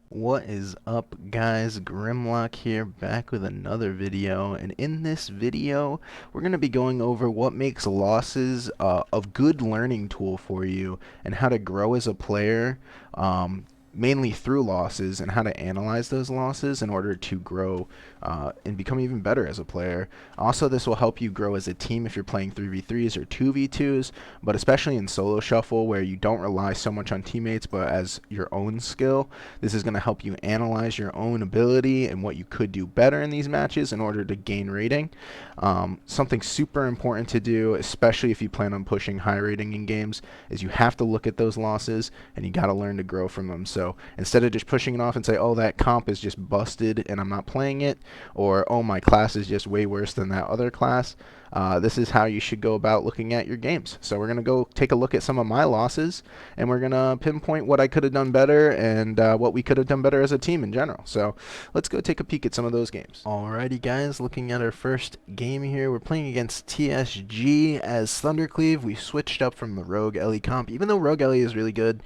What is up, guys? Grimlock here, back with another video, and in this video we're going to be going over what makes losses a good learning tool for you and how to grow as a player, mainly through losses, and how to analyze those losses in order to grow and become even better as a player. Also, this will help you grow as a team if you're playing 3v3s or 2v2s, but especially in solo shuffle where you don't rely so much on teammates but as your own skill. This is going to help you analyze your own ability and what you could do better in these matches in order to gain rating. Something super important to do, especially if you plan on pushing high rating in games, is you have to look at those losses and you got to learn to grow from them. So instead of just pushing it off and say, oh, that comp is just busted and I'm not playing it, or oh, my class is just way worse than that other class, this is how you should go about looking at your games. So we're going to go take a look at some of my losses, and we're going to pinpoint what I could have done better and what we could have done better as a team in general. So let's go take a peek at some of those games. Alrighty, guys, looking at our first game here, we're playing against TSG as Thundercleave. We switched up from the Rogue Ellie comp, even though Rogue Ellie is really good.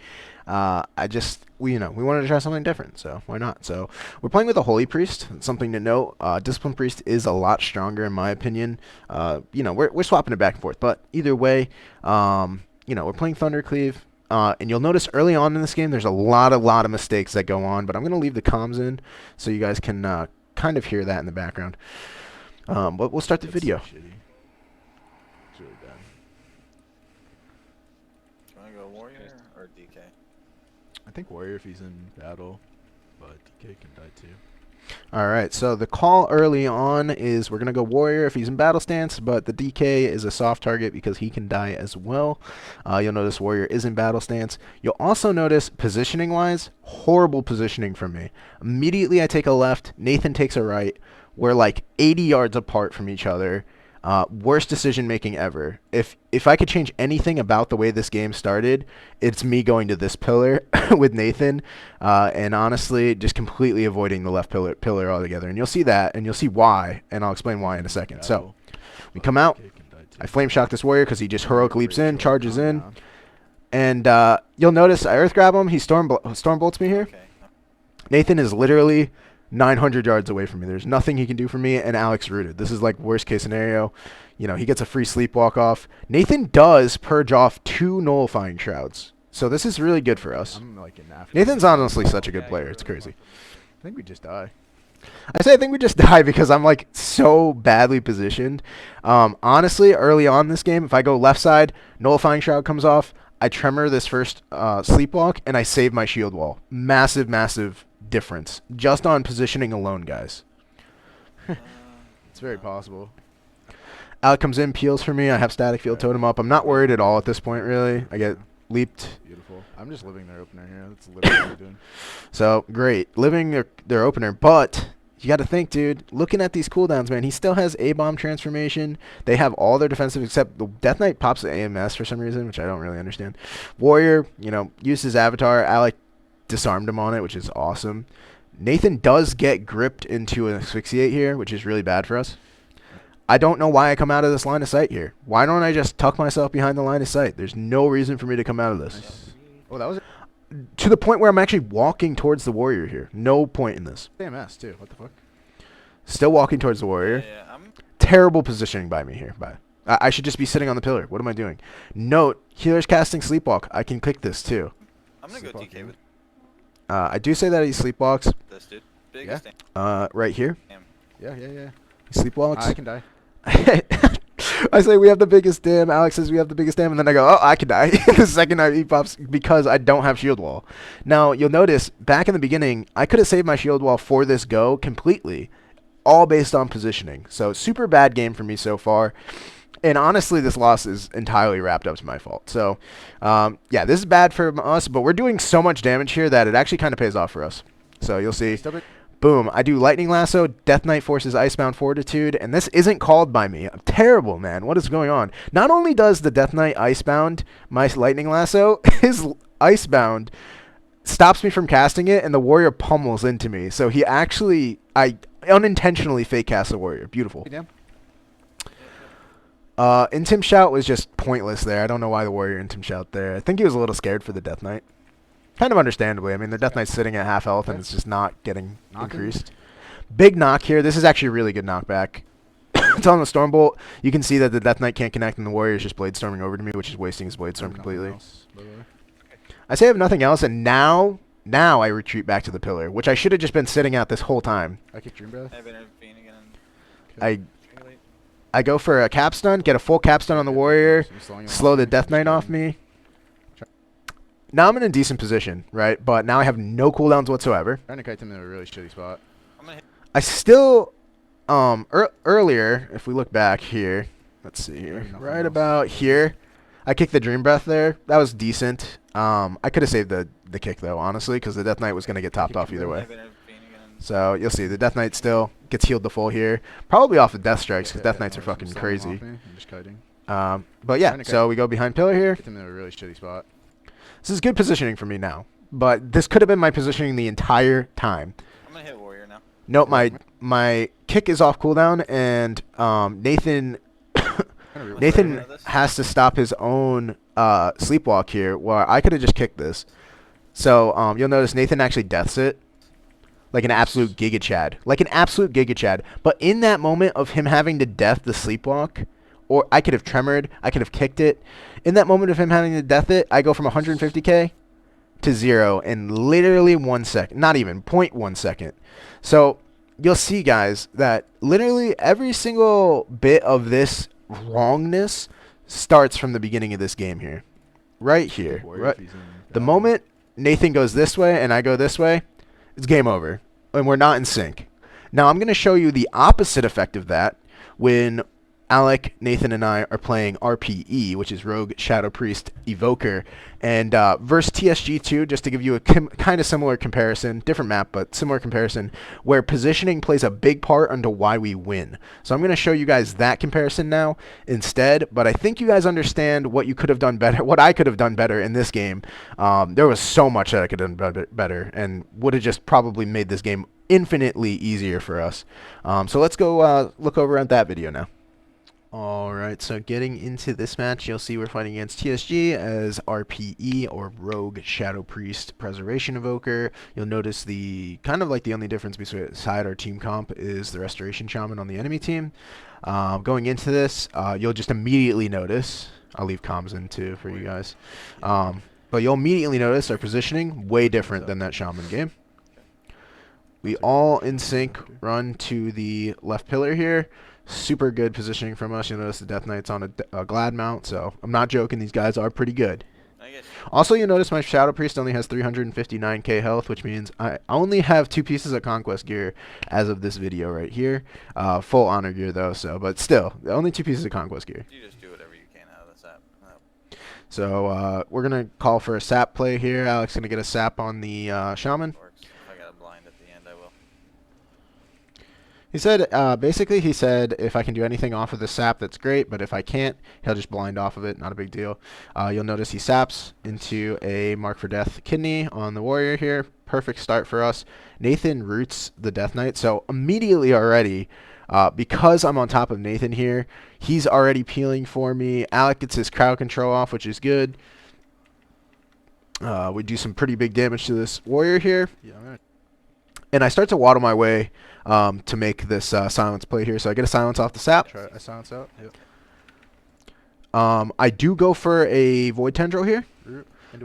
We wanted to try something different, so why not? So we're playing with a Holy Priest. Something to note, Discipline Priest is a lot stronger in my opinion. We're swapping it back and forth, but either way, we're playing Thundercleave. And you'll notice early on in this game, there's a lot of mistakes that go on, but I'm going to leave the comms in so you guys can kind of hear that in the background. But we'll start the video. So shitty. It's really bad. Do you want to go Warrior or DK? I think Warrior if he's in battle, but DK can die too. Alright, so the call early on is we're going to go Warrior if he's in battle stance, but the DK is a soft target because he can die as well. You'll notice Warrior is in battle stance. You'll also notice positioning-wise, horrible positioning from me. Immediately I take a left, Nathan takes a right. We're like 80 yards apart from each other. Worst decision making ever. If I could change anything about the way this game started, it's me going to this pillar with Nathan, and honestly just completely avoiding the left pillar altogether. And you'll see that, and you'll see why, and I'll explain why in a second. So we come out. I flame shock this warrior because he just heroic leaps in, charges in, and you'll notice I earth grab him. He storm bolts me here. Okay. Nathan is literally 900 yards away from me. There's nothing he can do for me, and Alex rooted. This is like worst case scenario. He gets a free sleepwalk off. Nathan does purge off 2 nullifying shrouds. So this is really good for us. Nathan's honestly such a good player. It's crazy. I think we just die. I think we just die because I'm like so badly positioned. Honestly, early on in this game, if I go left side, nullifying shroud comes off, I tremor this first sleepwalk, and I save my shield wall. Massive difference just on positioning alone, guys. It's very possible. Alec comes in, peels for me. I have static field totem up. I'm not worried at all at this point, really. I get leaped. Beautiful. I'm just living their opener here. That's literally what I'm doing. So great, living their opener, but you got to think, dude, looking at these cooldowns, man, he still has A-bomb transformation. They have all their defensive except the Death Knight pops the AMS for some reason, which I don't really understand. Warrior, used his avatar. Alec disarmed him on it, which is awesome. Nathan does get gripped into an asphyxiate here, which is really bad for us. I don't know why I come out of this line of sight here. Why don't I just tuck myself behind the line of sight? There's no reason for me to come out of this. Nice. Oh, that was To the point where I'm actually walking towards the warrior here. No point in this. AMS too. What the fuck? Still walking towards the warrior. Yeah, Terrible positioning by me here. I should just be sitting on the pillar. What am I doing? Note, healer's casting sleepwalk. I can click this too. I'm going to go DK with I do say that he sleepwalks. this dude. Biggest thing. Right here. Yeah. He sleepwalks. I can die. I say we have the biggest dam. Alex says we have the biggest dam, and then I go, oh, I can die the second he pops because I don't have shield wall. Now, you'll notice back in the beginning, I could have saved my shield wall for this go completely, all based on positioning. So super bad game for me so far. And honestly, this loss is entirely wrapped up to my fault. So, yeah, this is bad for us, but we're doing so much damage here that it actually kind of pays off for us. So you'll see. Boom. I do Lightning Lasso. Death Knight forces Icebound Fortitude, and this isn't called by me. I'm terrible, man. What is going on? Not only does the Death Knight Icebound my Lightning Lasso, his Icebound stops me from casting it, and the warrior pummels into me. So he actually, I unintentionally fake cast the warrior. Beautiful. Intim Shout was just pointless there. I don't know why the warrior Intim Shout there. I think he was a little scared for the Death Knight. Kind of understandably. I mean, the Death Knight's sitting at half health, and Okay. it's just not getting Knocking. increased. Big knock here. This is actually a really good knockback. It's on the Stormbolt. You can see that the Death Knight can't connect, and the Warrior is just Blade Storming over to me, which is wasting his Blade Storm Nothing completely. else, by the way. I say I have nothing else, and now I retreat back to the pillar, which I should have just been sitting at this whole time. I kick Dream Breath. I've been intervening again. Okay. I go for a capstun, get a full capstun on the Warrior, slow the Death Knight off me. Now I'm in a decent position, right? But now I have no cooldowns whatsoever. Trying to kite him in a really shitty spot. I'm gonna hit. I still, earlier, if we look back here, let's see here, Nothing right else. about here, I kicked the Dream Breath there. That was decent. I could have saved the kick though, honestly, because the Death Knight was gonna get topped off either way. I've been intervening again. So you'll see the Death Knight still gets healed to full here, probably off of Death Strikes because Death Knights are fucking crazy. I'm just kiting. But yeah, so we go behind pillar here. Get him in a really shitty spot. This is good positioning for me now, but this could have been my positioning the entire time. I'm gonna hit warrior now. Nope, my kick is off cooldown, and Nathan Nathan has to stop his own sleepwalk here, where I could have just kicked this. So you'll notice Nathan actually deaths it, like an absolute Giga Chad, But in that moment of him having to death the sleepwalk, or I could have tremored, I could have kicked it. In that moment of him having to death it, I go from 150k to 0 in literally 1 second, not even 0.1 second. So you'll see, guys, that literally every single bit of this wrongness starts from the beginning of this game here. Right here. Right. The moment Nathan goes this way and I go this way, it's game over. And we're not in sync. Now I'm going to show you the opposite effect of that when Alec, Nathan, and I are playing RPE, which is Rogue, Shadow Priest, Evoker, and versus TSG2, just to give you a kind of similar comparison, different map, but similar comparison, where positioning plays a big part into why we win. So I'm going to show you guys that comparison now instead, but I think you guys understand what you could have done better, what I could have done better in this game. There was so much that I could have done better, and would have just probably made this game infinitely easier for us. So let's go look over at that video now. Alright, so getting into this match, you'll see we're fighting against TSG as RPE, or Rogue, Shadow Priest, Preservation Evoker. You'll notice the kind of like the only difference beside our team comp is the Restoration Shaman on the enemy team. Going into this, you'll just immediately notice, I'll leave comms in too for you guys, but you'll immediately notice our positioning way different than that Shaman game. We all in sync run to the left pillar here. Super good positioning from us. You'll notice the Death Knight's on a Glad mount, so I'm not joking. These guys are pretty good. Also, you'll notice my Shadow Priest only has 359k health, which means I only have 2 pieces of Conquest gear as of this video right here. Full Honor gear, though, but still, only 2 pieces of Conquest gear. You just do whatever you can out of the sap. So we're going to call for a sap play here. Alex going to get a sap on the Shaman. If I got a blind at the end, I will. He said, basically, he said, if I can do anything off of the sap, that's great, but if I can't, he'll just blind off of it, not a big deal. You'll notice he saps into a Mark for Death kidney on the Warrior here. Perfect start for us. Nathan roots the Death Knight, so immediately already, because I'm on top of Nathan here, he's already peeling for me. Alec gets his crowd control off, which is good. We do some pretty big damage to this Warrior here. Yeah, And I start to waddle my way to make this silence play here. So I get a silence off the sap. try a silence out. Yep. I do go for a Void Tendril here.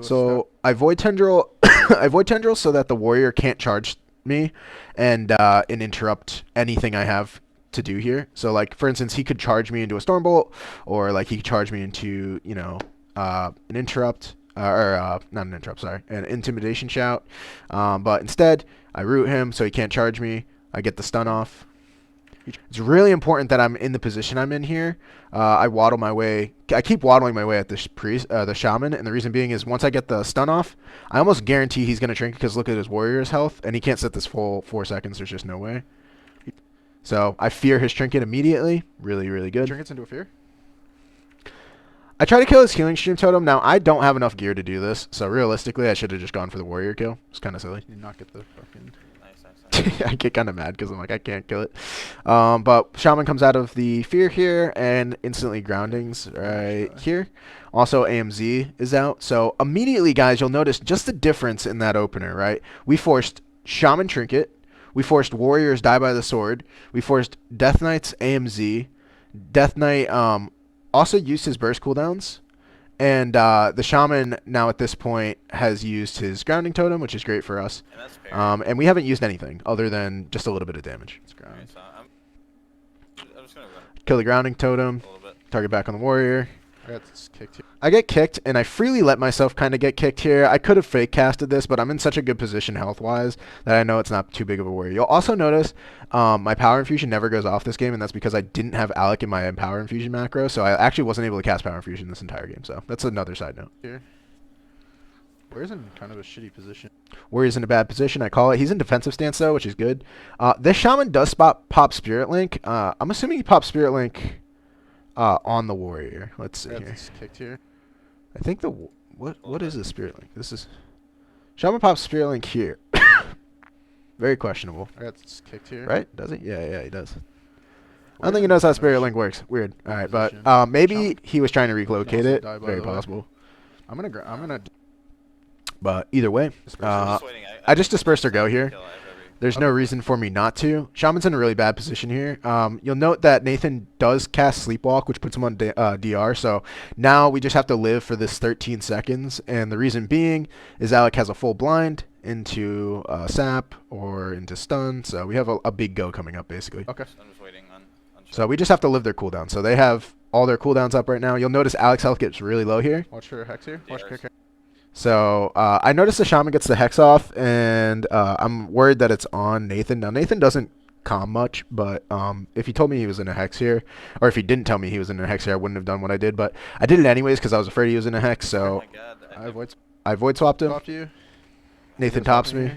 So I Void Tendril, I Void Tendril so that the Warrior can't charge me and interrupt anything I have to do here. So like, for instance, he could charge me into a Stormbolt, or like he could charge me into, you know, an interrupt. Not an interrupt, sorry, an intimidation shout. But instead, I root him so he can't charge me. I get the stun off. It's really important that I'm in the position I'm in here. I waddle my way. I keep waddling my way at the the Shaman, and the reason being is once I get the stun off, I almost guarantee he's going to shrink because look at his Warrior's health, and he can't sit this full 4 seconds. There's just no way. So I fear his trinket immediately. Really, really good. Trinkets into a fear? I try to kill his healing stream totem. Now, I don't have enough gear to do this, so realistically, I should have just gone for the warrior kill. It's kind of silly. You not get the fucking. Nice. I get kind of mad because I'm like, I can't kill it. But Shaman comes out of the fear here and instantly groundings right here. Also, AMZ is out. So immediately, guys, you'll notice just the difference in that opener, right? We forced Shaman Trinket. We forced Warriors Die by the Sword. We forced Death Knight's AMZ. Death Knight also used his burst cooldowns. And the Shaman now at this point has used his grounding totem, which is great for us. And that's fair. And we haven't used anything other than just a little bit of damage. It's ground. Alright, so I'm just gonna run Kill the grounding totem. a little bit. Target back on the warrior. I got kicked here. I get kicked, and I freely let myself kind of get kicked here. I could have fake casted this, but I'm in such a good position health-wise that I know it's not too big of a worry. You'll also notice my power infusion never goes off this game, and that's because I didn't have Alec in my power infusion macro, so I actually wasn't able to cast power infusion this entire game. So that's another side note. Here. Warrior's in kind of a shitty position. Warrior's in a bad position, I call it. He's in defensive stance, though, which is good. This Shaman does pop Spirit Link. I'm assuming he pops Spirit Link on the warrior. Let's see here. Kicked here. I think the what is the Spirit Link? This is Shaman pops Spirit Link here. Very questionable, I got kicked here. right? Does he? Yeah, he does. I don't think he knows how Spirit Link works. Weird. All right, but maybe Shaman he was trying to relocate also it. die, by Very the way. possible. I'm gonna. But either way, I'm just waiting. I just dispersed or go here. Kill every- There's no reason for me not to. Shaman's in a really bad position here. You'll note that Nathan does cast Sleepwalk, which puts him on DR. So now we just have to live for this 13 seconds. And the reason being is Alec has a full blind into sap or into stun. So we have a big go coming up, basically. Okay. I'm just waiting on So we just have to live their cooldown. So they have all their cooldowns up right now. You'll notice Alec's health gets really low here. Watch for Hex here. Watch Dares. kick. So I noticed the Shaman gets the Hex off, and I'm worried that it's on Nathan. Now, Nathan doesn't calm much, but if he told me he was in a Hex here, or if he didn't tell me he was in a Hex here, I wouldn't have done what I did. But I did it anyways because I was afraid he was in a Hex, Oh so my god. I avoid I void swapped him. swapped you. Nathan Void swapped tops me.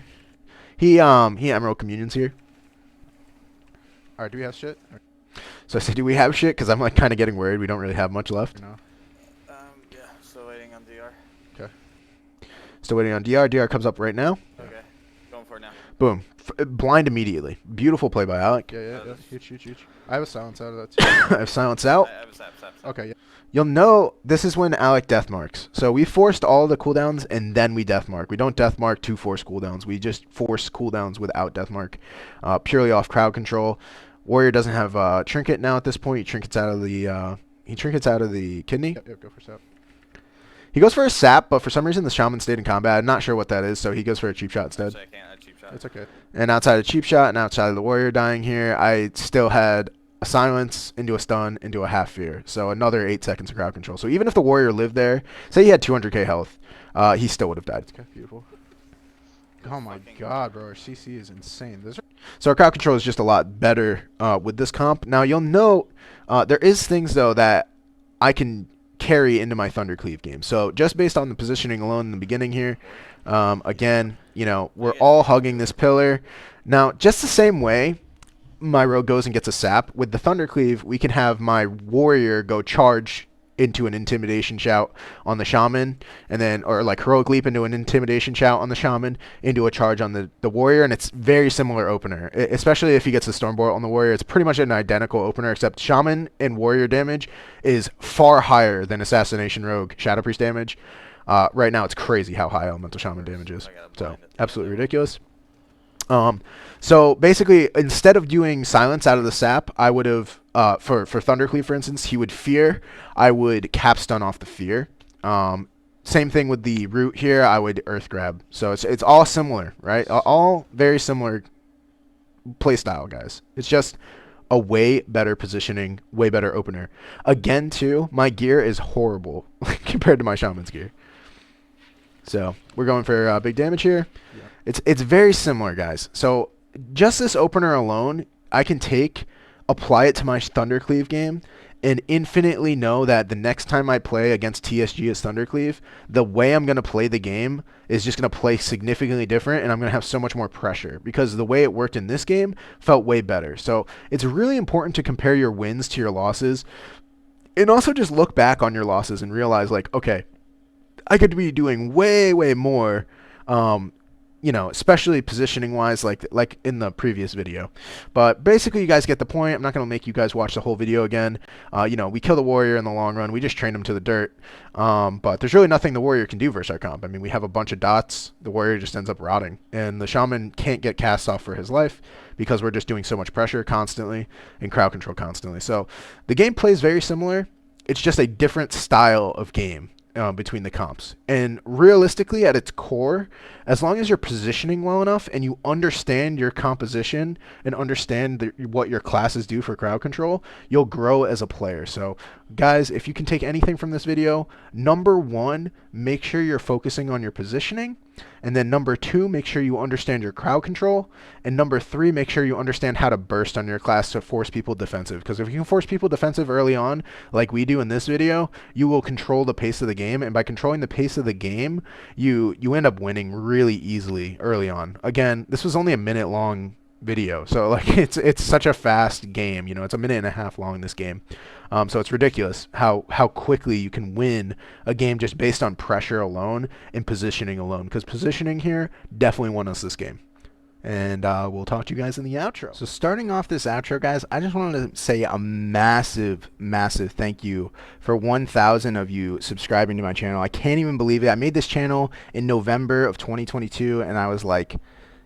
here. He Emerald Communions here. All right. Do we have shit? Or, So I said, do we have shit? Because I'm like kind of getting worried. We don't really have much left. no. Yeah, still waiting on DR. Still waiting on DR. DR comes up right now. Okay. Going for it now. Boom. Blind immediately. Beautiful play by Alec. Yeah. Huge. I have a silence out of that too. I have silence out. I have a sap. Okay. Yeah. You'll know this is when Alec death marks. So we forced all the cooldowns and then we death mark. We don't death mark to force cooldowns. We just force cooldowns without death mark, purely off crowd control. Warrior doesn't have trinket now at this point. He trinkets out of the kidney. Yep. Go for sap. He goes for a sap, but for some reason the Shaman stayed in combat. I'm not sure what that is, so he goes for a cheap shot instead. I can't. A cheap shot. It's okay. And outside of cheap shot and outside of the warrior dying here, I still had a silence into a stun into a half fear. So another 8 seconds of crowd control. So even if the warrior lived there, say he had 200k health, he still would have died. Okay. Beautiful. Oh my god, bro. Our CC is insane. So our crowd control is just a lot better with this comp. Now you'll note there is things though that I can carry into my Thundercleave game. So just based on the positioning alone in the beginning here, again, you know, we're all hugging this pillar. Now, just the same way my rogue goes and gets a sap, with the Thundercleave, we can have my warrior go charge into an intimidation shout on the Shaman, and then, or like heroic leap into an intimidation shout on the Shaman, into a charge on the warrior, and it's very similar opener, especially if he gets the Stormbolt on the warrior. It's pretty much an identical opener, except Shaman and warrior damage is far higher than assassination rogue Shadow Priest damage. Right now it's crazy how high Elemental Shaman damage is, so absolutely ridiculous. So basically, instead of doing silence out of the sap, I would have, for Thundercleave, for instance, he would fear. I would cap stun off the fear. Same thing with the root here. I would earth grab. So it's all similar, right? All very similar play style, guys. It's just a way better positioning, way better opener. Again, too, my gear is horrible compared to my Shaman's gear. So we're going for big damage here. Yeah. It's very similar, guys. So just this opener alone, I can apply it to my Thundercleave game, and infinitely know that the next time I play against TSG as Thundercleave, the way I'm going to play the game is just going to play significantly different, and I'm going to have so much more pressure because the way it worked in this game felt way better. So it's really important to compare your wins to your losses. and also just look back on your losses and realize like, okay, I could be doing way, way more. You know, especially positioning wise, like in the previous video. But basically, you guys get the point. I'm not going to make you guys watch the whole video again. You know, we kill the warrior in the long run. We just train him to the dirt. But there's really nothing the warrior can do versus our comp. I mean, we have a bunch of dots. The warrior just ends up rotting. And the shaman can't get cast off for his life because we're just doing so much pressure constantly and crowd control constantly. So the game plays very similar. It's just a different style of game between the comps. And realistically, at its core, as long as you're positioning well enough and you understand your composition and understand what your classes do for crowd control, you'll grow as a player. So guys, if you can take anything from this video, number one, make sure you're focusing on your positioning. And then number two, make sure you understand your crowd control. And number three, make sure you understand how to burst on your class to force people defensive. Because if you can force people defensive early on, like we do in this video, you will control the pace of the game. And by controlling the pace of the game, you end up winning really easily early on. Again, this was only a minute long video, so like it's such a fast game. You know, it's a minute and a half long, this game. So it's ridiculous how quickly you can win a game just based on pressure alone and positioning alone, because positioning here definitely won us this game. And we'll talk to you guys in the outro. So starting off this outro, guys, I just wanted to say a massive, massive thank you for 1,000 of you subscribing to my channel. I can't even believe it. I made this channel in November of 2022, and I was like,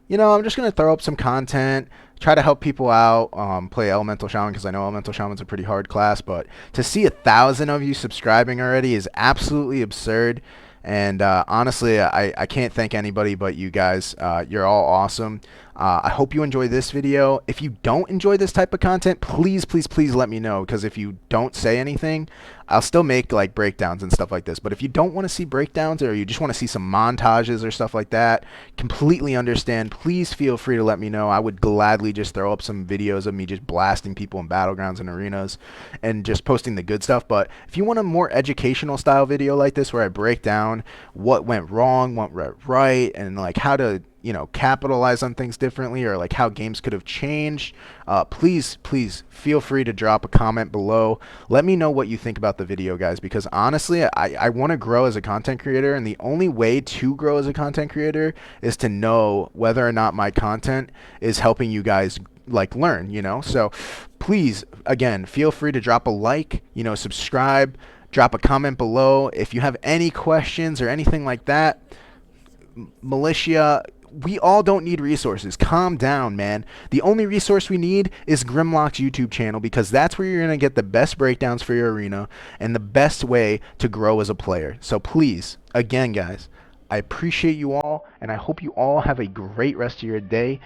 you know, I'm just going to throw up some content, try to help people out, play Elemental Sham, because I know Elemental Shaman's a pretty hard class, but to see 1,000 of you subscribing already is absolutely absurd. And honestly, I can't thank anybody but you guys. You're all awesome. I hope you enjoy this video. If you don't enjoy this type of content, please, please, please let me know, because if you don't say anything, I'll still make like breakdowns and stuff like this. But if you don't want to see breakdowns, or you just want to see some montages or stuff like that, completely understand. Please feel free to let me know. I would gladly just throw up some videos of me just blasting people in battlegrounds and arenas and just posting the good stuff. But if you want a more educational style video like this, where I break down what went wrong, what went right, and like how to, you know, capitalize on things differently, or like how games could have changed, please feel free to drop a comment below. Let me know what you think about the video, guys, because honestly, I want to grow as a content creator, and the only way to grow as a content creator is to know whether or not my content is helping you guys like learn, you know. So please, again, feel free to drop a like, you know, subscribe, drop a comment below if you have any questions or anything like that. Militia, we all don't need resources. Calm down, man. The only resource we need is Grimlock's YouTube channel, because that's where you're going to get the best breakdowns for your arena and the best way to grow as a player. So please, again, guys, I appreciate you all, and I hope you all have a great rest of your day.